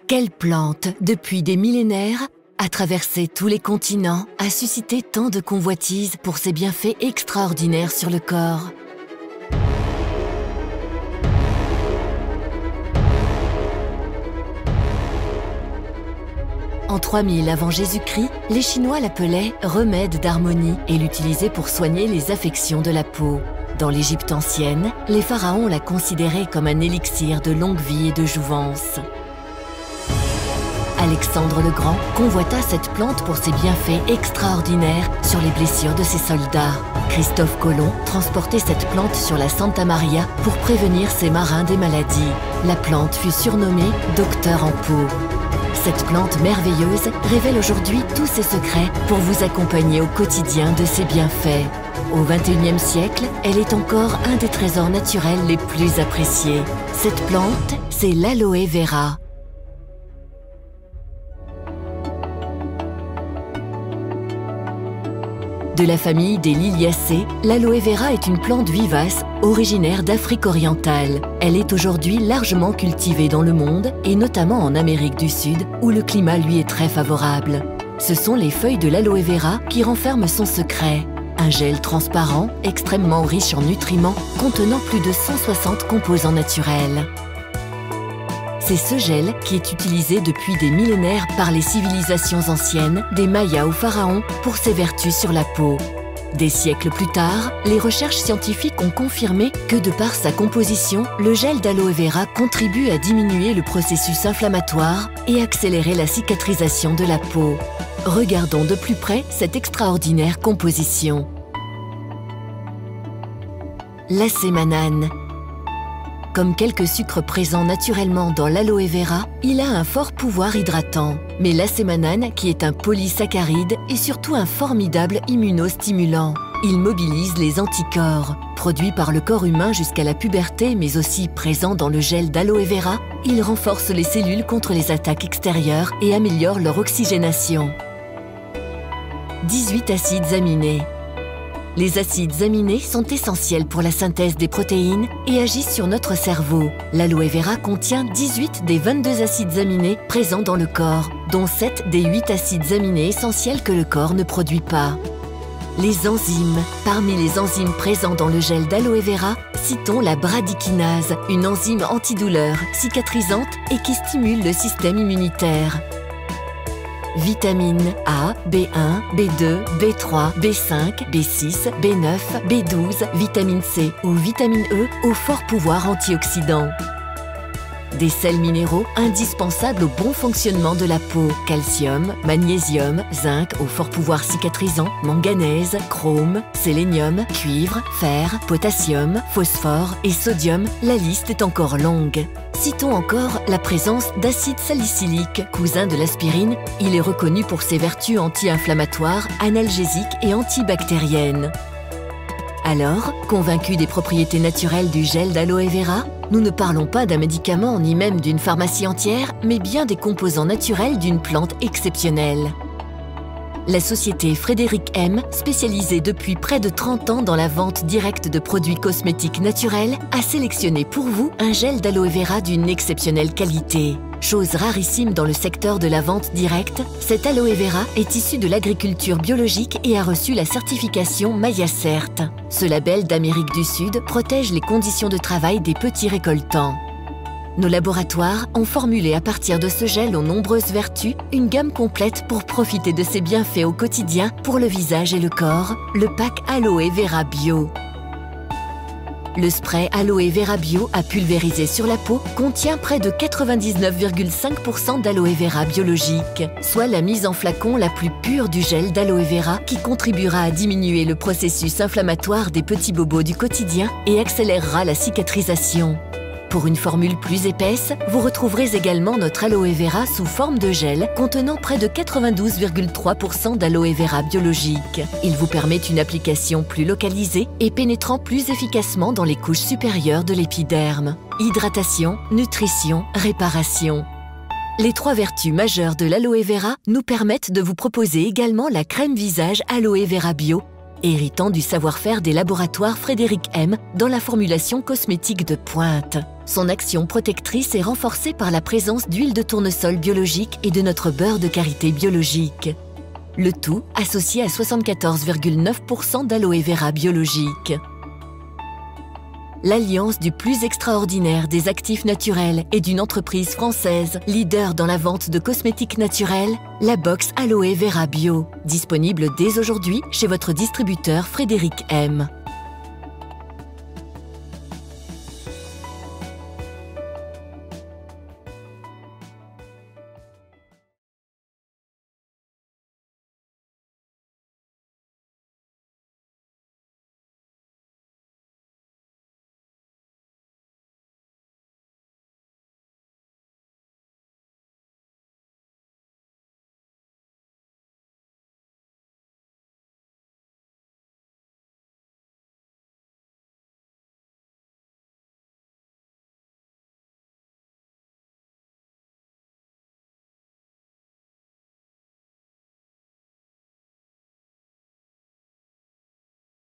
Quelle plante, depuis des millénaires, a traversé tous les continents, a suscité tant de convoitises pour ses bienfaits extraordinaires sur le corps. En 3000 avant Jésus-Christ, les Chinois l'appelaient « remède d'harmonie » et l'utilisaient pour soigner les affections de la peau. Dans l'Égypte ancienne, les pharaons la considéraient comme un élixir de longue vie et de jouvence. Alexandre le Grand convoita cette plante pour ses bienfaits extraordinaires sur les blessures de ses soldats. Christophe Colomb transportait cette plante sur la Santa Maria pour prévenir ses marins des maladies. La plante fut surnommée « docteur en peau ». Cette plante merveilleuse révèle aujourd'hui tous ses secrets pour vous accompagner au quotidien de ses bienfaits. Au XXIe siècle, elle est encore un des trésors naturels les plus appréciés. Cette plante, c'est l'aloe vera. De la famille des Liliacées, l'aloe vera est une plante vivace originaire d'Afrique orientale. Elle est aujourd'hui largement cultivée dans le monde et notamment en Amérique du Sud où le climat lui est très favorable. Ce sont les feuilles de l'aloe vera qui renferment son secret. Un gel transparent, extrêmement riche en nutriments, contenant plus de 160 composants naturels. C'est ce gel qui est utilisé depuis des millénaires par les civilisations anciennes, des Mayas aux pharaons, pour ses vertus sur la peau. Des siècles plus tard, les recherches scientifiques ont confirmé que de par sa composition, le gel d'aloe vera contribue à diminuer le processus inflammatoire et accélérer la cicatrisation de la peau. Regardons de plus près cette extraordinaire composition. L'acémanane. Comme quelques sucres présents naturellement dans l'aloe vera, il a un fort pouvoir hydratant. Mais l'acémanane, qui est un polysaccharide, est surtout un formidable immunostimulant. Il mobilise les anticorps. Produit par le corps humain jusqu'à la puberté, mais aussi présent dans le gel d'aloe vera, il renforce les cellules contre les attaques extérieures et améliore leur oxygénation. 18 acides aminés. Les acides aminés sont essentiels pour la synthèse des protéines et agissent sur notre cerveau. L'aloe vera contient 18 des 22 acides aminés présents dans le corps, dont 7 des 8 acides aminés essentiels que le corps ne produit pas. Les enzymes. Parmi les enzymes présents dans le gel d'aloe vera, citons la bradykinase, une enzyme antidouleur, cicatrisante et qui stimule le système immunitaire. Vitamines A, B1, B2, B3, B5, B6, B9, B12, vitamine C ou vitamine E au fort pouvoir antioxydant. Des sels minéraux indispensables au bon fonctionnement de la peau. Calcium, magnésium, zinc au fort pouvoir cicatrisant, manganèse, chrome, sélénium, cuivre, fer, potassium, phosphore et sodium, la liste est encore longue. Citons encore la présence d'acide salicylique, cousin de l'aspirine. Il est reconnu pour ses vertus anti-inflammatoires, analgésiques et antibactériennes. Alors, convaincus des propriétés naturelles du gel d'aloe vera, nous ne parlons pas d'un médicament ni même d'une pharmacie entière, mais bien des composants naturels d'une plante exceptionnelle. La société Frédéric M, spécialisée depuis près de 30 ans dans la vente directe de produits cosmétiques naturels, a sélectionné pour vous un gel d'aloe vera d'une exceptionnelle qualité. Chose rarissime dans le secteur de la vente directe, cet aloe vera est issu de l'agriculture biologique et a reçu la certification Mayacert. Ce label d'Amérique du Sud protège les conditions de travail des petits récoltants. Nos laboratoires ont formulé à partir de ce gel aux nombreuses vertus une gamme complète pour profiter de ses bienfaits au quotidien pour le visage et le corps, le pack Aloe Vera Bio. Le spray Aloe Vera Bio à pulvériser sur la peau contient près de 99,5% d'aloe vera biologique, soit la mise en flacon la plus pure du gel d'aloe vera qui contribuera à diminuer le processus inflammatoire des petits bobos du quotidien et accélérera la cicatrisation. Pour une formule plus épaisse, vous retrouverez également notre aloe vera sous forme de gel contenant près de 92,3% d'aloe vera biologique. Il vous permet une application plus localisée et pénétrant plus efficacement dans les couches supérieures de l'épiderme. Hydratation, nutrition, réparation. Les 3 vertus majeures de l'aloe vera nous permettent de vous proposer également la crème visage Aloe Vera Bio, héritant du savoir-faire des laboratoires Frédéric M dans la formulation cosmétique de pointe. Son action protectrice est renforcée par la présence d'huile de tournesol biologique et de notre beurre de karité biologique. Le tout associé à 74,9% d'aloe vera biologique. L'alliance du plus extraordinaire des actifs naturels et d'une entreprise française, leader dans la vente de cosmétiques naturels, la box Aloe Vera Bio, disponible dès aujourd'hui chez votre distributeur Frédéric M.